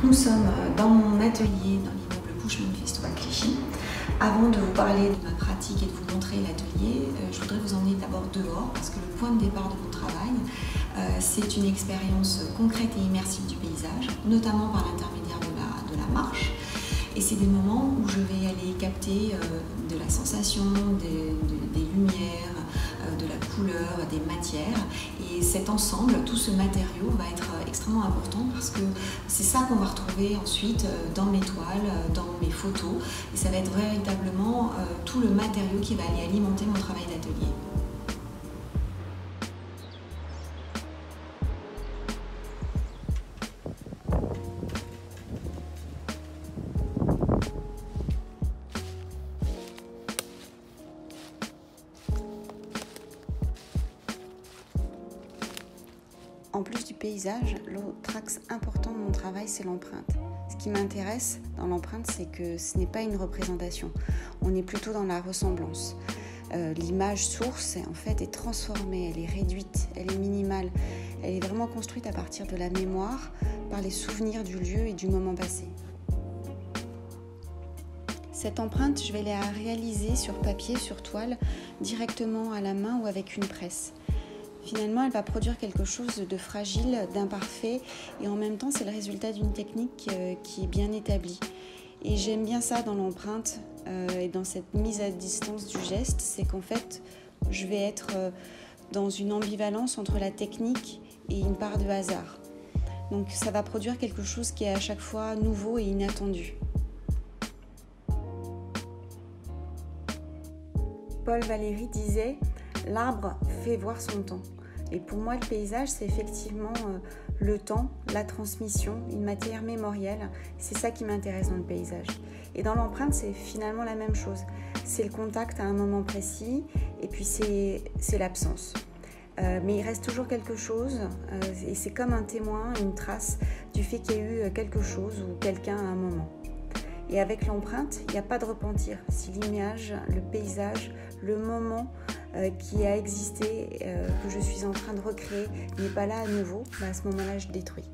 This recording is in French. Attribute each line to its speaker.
Speaker 1: Donc nous sommes dans mon atelier dans l'immeuble Puschmann Festubach Clichy. Avant de vous parler de ma pratique et de vous montrer l'atelier, je voudrais vous emmener d'abord dehors parce que le point de départ de mon travail, c'est une expérience concrète et immersive du paysage, notamment par l'intermédiaire de la marche. Et c'est des moments où je vais aller capter de la sensation, des lumières, de la couleur, des matières. Et cet ensemble, tout ce matériau va être extrêmement important parce que c'est ça qu'on va retrouver ensuite dans mes toiles, dans mes photos. Et ça va être véritablement tout le matériau qui va aller alimenter mon travail d'atelier. En plus du paysage, l'autre axe important de mon travail, c'est l'empreinte. Ce qui m'intéresse dans l'empreinte, c'est que ce n'est pas une représentation. On est plutôt dans la ressemblance. L'image source, en fait, est transformée, elle est réduite, elle est minimale. Elle est vraiment construite à partir de la mémoire, par les souvenirs du lieu et du moment passé. Cette empreinte, je vais la réaliser sur papier, sur toile, directement à la main ou avec une presse. Finalement, elle va produire quelque chose de fragile, d'imparfait, et en même temps, c'est le résultat d'une technique qui est bien établie. Et j'aime bien ça dans l'empreinte et dans cette mise à distance du geste, c'est qu'en fait, je vais être dans une ambivalence entre la technique et une part de hasard. Donc ça va produire quelque chose qui est à chaque fois nouveau et inattendu. Paul Valéry disait « L'arbre fait voir son temps ». Et pour moi, le paysage, c'est effectivement le temps, la transmission, une matière mémorielle. C'est ça qui m'intéresse dans le paysage. Et dans l'empreinte, c'est finalement la même chose. C'est le contact à un moment précis et puis c'est l'absence. Mais il reste toujours quelque chose et c'est comme un témoin, une trace du fait qu'il y a eu quelque chose ou quelqu'un à un moment. Et avec l'empreinte, il n'y a pas de repentir. Si l'image, le paysage, le moment qui a existé, que je suis en train de recréer, n'est pas là à nouveau, à ce moment-là, je détruis.